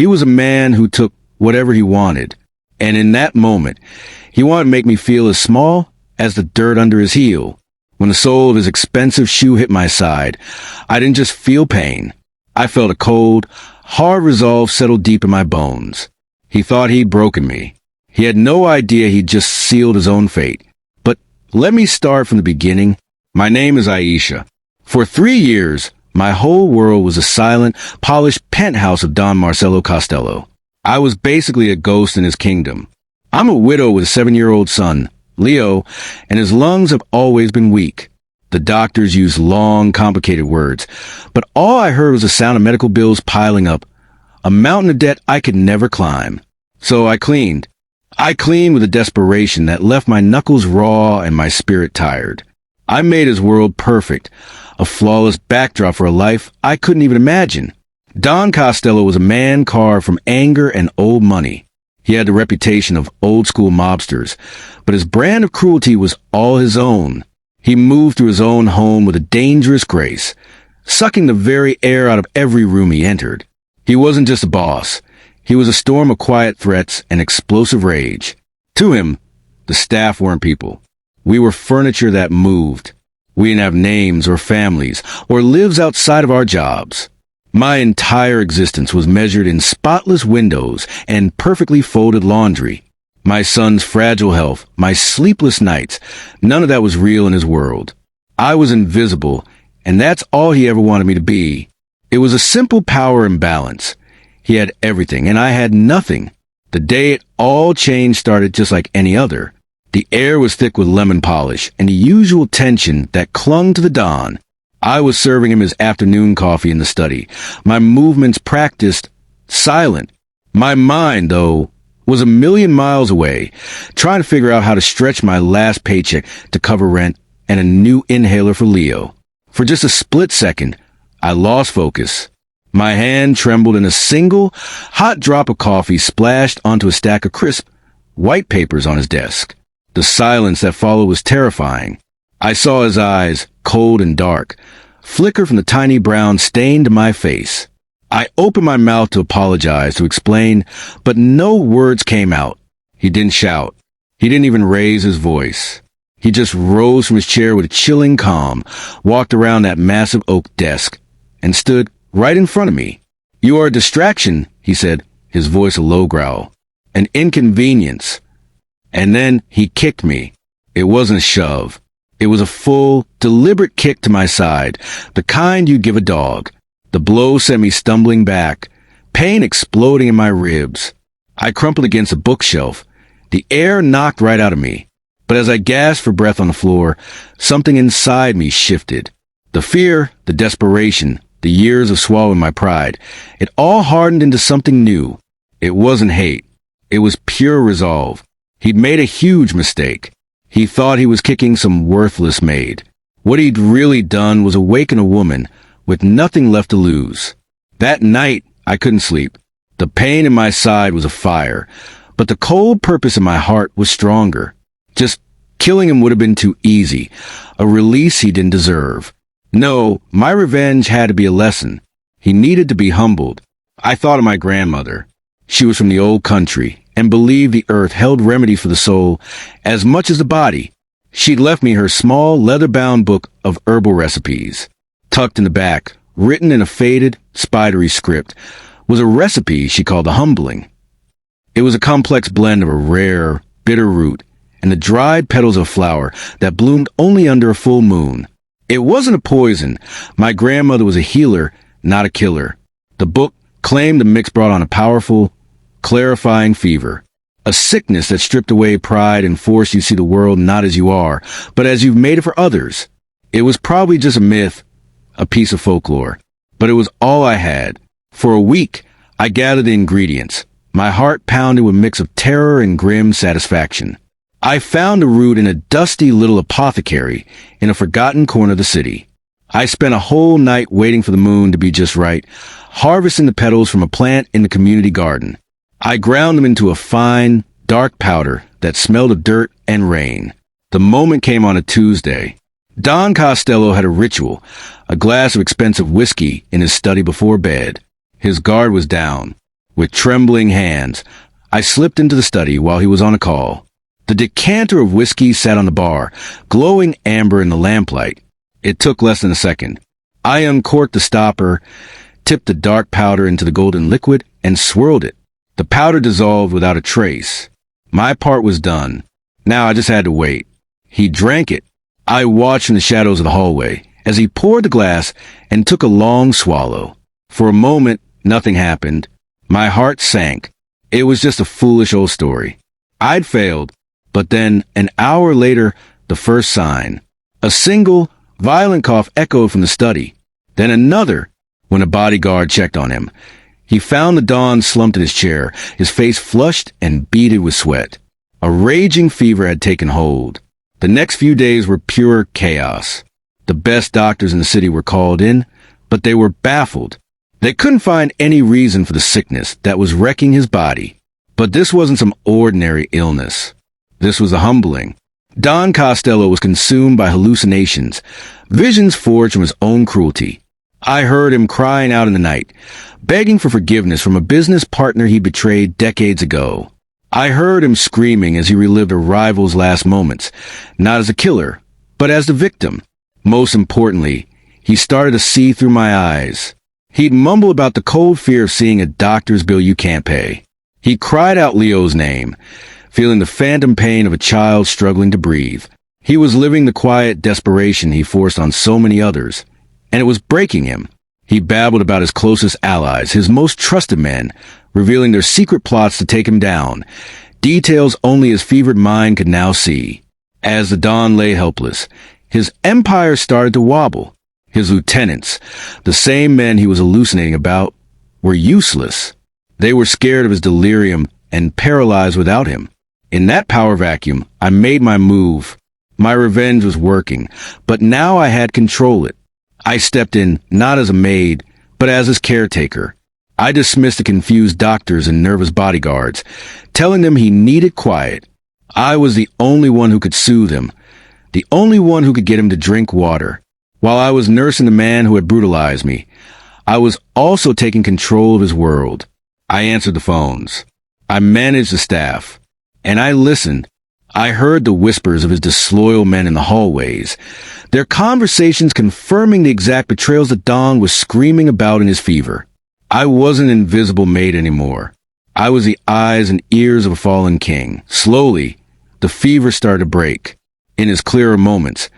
He was a man who took whatever he wanted, and in that moment, he wanted to make me feel as small as the dirt under his heel. When the sole of his expensive shoe hit my side, I didn't just feel pain. I felt a cold, hard resolve settle deep in my bones. He thought he'd broken me. He had no idea he'd just sealed his own fate. But let me start from the beginning. My name is Aisha. For 3 years, my whole world was a silent, polished penthouse of Don Marcelo Costello. I was basically a ghost in his kingdom. I'm a widow with a 7-year-old son, Leo, and his lungs have always been weak. The doctors used long, complicated words, but all I heard was the sound of medical bills piling up, a mountain of debt I could never climb. So I cleaned. I cleaned with a desperation that left my knuckles raw and my spirit tired. I made his world perfect, a flawless backdrop for a life I couldn't even imagine. Don Costello was a man carved from anger and old money. He had the reputation of old-school mobsters, but his brand of cruelty was all his own. He moved through his own home with a dangerous grace, sucking the very air out of every room he entered. He wasn't just a boss. He was a storm of quiet threats and explosive rage. To him, the staff weren't people. We were furniture that moved. We didn't have names or families or lives outside of our jobs. My entire existence was measured in spotless windows and perfectly folded laundry. My son's fragile health, my sleepless nights, none of that was real in his world. I was invisible, and that's all he ever wanted me to be. It was a simple power imbalance. He had everything, and I had nothing. The day it all changed started just like any other. The air was thick with lemon polish and the usual tension that clung to the Don. I was serving him his afternoon coffee in the study, my movements practiced, silent. My mind, though, was a million miles away, trying to figure out how to stretch my last paycheck to cover rent and a new inhaler for Leo. For just a split second, I lost focus. My hand trembled and a single, hot drop of coffee splashed onto a stack of crisp, white papers on his desk. The silence that followed was terrifying. I saw his eyes, cold and dark, flicker from the tiny brown stain to my face. I opened my mouth to apologize, to explain, but no words came out. He didn't shout. He didn't even raise his voice. He just rose from his chair with a chilling calm, walked around that massive oak desk, and stood right in front of me. "You are a distraction," he said, his voice a low growl. "An inconvenience." And then he kicked me. It wasn't a shove. It was a full, deliberate kick to my side, the kind you give a dog. The blow sent me stumbling back, pain exploding in my ribs. I crumpled against a bookshelf. The air knocked right out of me. But as I gasped for breath on the floor, something inside me shifted. The fear, the desperation, the years of swallowing my pride, it all hardened into something new. It wasn't hate. It was pure resolve. He'd made a huge mistake. He thought he was kicking some worthless maid. What he'd really done was awaken a woman with nothing left to lose. That night, I couldn't sleep. The pain in my side was a fire, but the cold purpose in my heart was stronger. Just killing him would have been too easy, a release he didn't deserve. No, my revenge had to be a lesson. He needed to be humbled. I thought of my grandmother. She was from the old country and believed the earth held remedy for the soul as much as the body. She'd left me her small leather-bound book of herbal recipes. Tucked in the back, written in a faded, spidery script, was a recipe she called the humbling. It was a complex blend of a rare, bitter root and the dried petals of flower that bloomed only under a full moon. It wasn't a poison. My grandmother was a healer, not a killer. The book claimed the mix brought on a powerful, clarifying fever, a sickness that stripped away pride and forced you to see the world not as you are, but as you've made it for others. It was probably just a myth, a piece of folklore, but it was all I had. For a week, I gathered the ingredients, my heart pounded with a mix of terror and grim satisfaction. I found the root in a dusty little apothecary in a forgotten corner of the city. I spent a whole night waiting for the moon to be just right, harvesting the petals from a plant in the community garden. I ground them into a fine, dark powder that smelled of dirt and rain. The moment came on a Tuesday. Don Costello had a ritual, a glass of expensive whiskey in his study before bed. His guard was down. With trembling hands, I slipped into the study while he was on a call. The decanter of whiskey sat on the bar, glowing amber in the lamplight. It took less than a second. I uncorked the stopper, tipped the dark powder into the golden liquid, and swirled it. The powder dissolved without a trace. My part was done. Now I just had to wait. He drank it. I watched in the shadows of the hallway as he poured the glass and took a long swallow. For a moment, nothing happened. My heart sank. It was just a foolish old story. I'd failed, but then, an hour later, the first sign. A single, violent cough echoed from the study. Then another, when a bodyguard checked on him. He found the Don slumped in his chair, his face flushed and beaded with sweat. A raging fever had taken hold. The next few days were pure chaos. The best doctors in the city were called in, but they were baffled. They couldn't find any reason for the sickness that was wrecking his body. But this wasn't some ordinary illness. This was a humbling. Don Costello was consumed by hallucinations, visions forged from his own cruelty. I heard him crying out in the night, begging for forgiveness from a business partner he betrayed decades ago. I heard him screaming as he relived a rival's last moments, not as a killer, but as the victim. Most importantly, he started to see through my eyes. He'd mumble about the cold fear of seeing a doctor's bill you can't pay. He cried out Leo's name, feeling the phantom pain of a child struggling to breathe. He was living the quiet desperation he forced on so many others, and it was breaking him. He babbled about his closest allies, his most trusted men, revealing their secret plots to take him down, details only his fevered mind could now see. As the Don lay helpless, his empire started to wobble. His lieutenants, the same men he was hallucinating about, were useless. They were scared of his delirium and paralyzed without him. In that power vacuum, I made my move. My revenge was working, but now I had control it. I stepped in, not as a maid, but as his caretaker. I dismissed the confused doctors and nervous bodyguards, telling them he needed quiet. I was the only one who could soothe him, the only one who could get him to drink water. While I was nursing the man who had brutalized me, I was also taking control of his world. I answered the phones. I managed the staff. And I listened. I heard the whispers of his disloyal men in the hallways, their conversations confirming the exact betrayals that Don was screaming about in his fever. I wasn't invisible Maid anymore. I was the eyes and ears of a fallen king. Slowly, the fever started to break. In his clearer moments,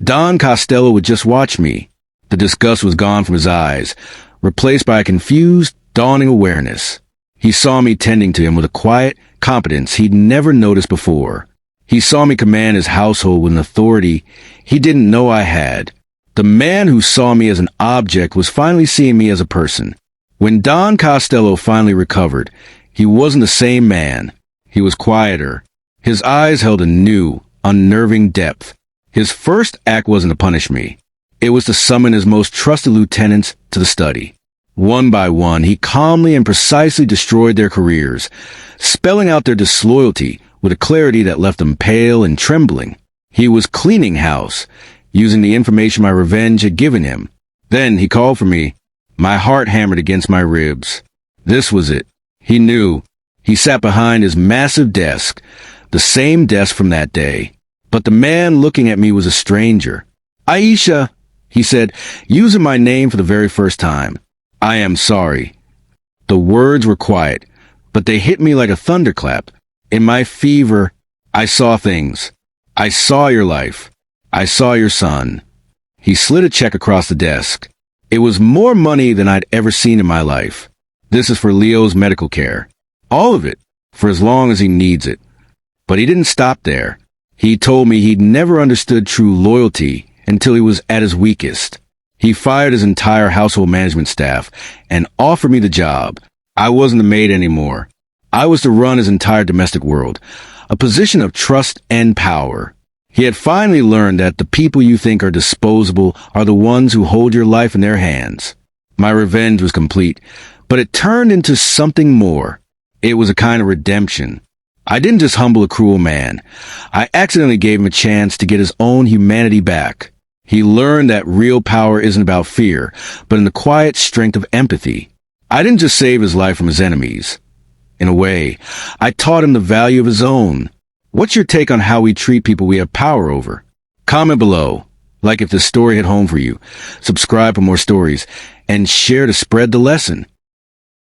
Don Costello would just watch me. The disgust was gone from his eyes, replaced by a confused, dawning awareness. He saw me tending to him with a quiet competence he'd never noticed before. He saw me command his household with an authority he didn't know I had. The man who saw me as an object was finally seeing me as a person. When Don Costello finally recovered, he wasn't the same man. He was quieter. His eyes held a new, unnerving depth. His first act wasn't to punish me. It was to summon his most trusted lieutenants to the study. One by one, he calmly and precisely destroyed their careers, spelling out their disloyalty with a clarity that left them pale and trembling. He was cleaning house, using the information my revenge had given him. Then he called for me. My heart hammered against my ribs. This was it. He knew. He sat behind his massive desk, the same desk from that day. But the man looking at me was a stranger. "Aisha," he said, using my name for the very first time. "I am sorry." The words were quiet, but they hit me like a thunderclap. In my fever, I saw things. I saw your life. I saw your son. He slid a check across the desk. It was more money than I'd ever seen in my life. "This is for Leo's medical care. All of it, for as long as he needs it." But he didn't stop there. He told me he'd never understood true loyalty until he was at his weakest. He fired his entire household management staff and offered me the job. I wasn't the maid anymore. I was to run his entire domestic world, a position of trust and power. He had finally learned that the people you think are disposable are the ones who hold your life in their hands. My revenge was complete, but it turned into something more. It was a kind of redemption. I didn't just humble a cruel man. I accidentally gave him a chance to get his own humanity back. He learned that real power isn't about fear, but in the quiet strength of empathy. I didn't just save his life from his enemies. In a way, I taught him the value of his own. What's your take on how we treat people we have power over? Comment below, like if this story hit home for you, subscribe for more stories, and share to spread the lesson.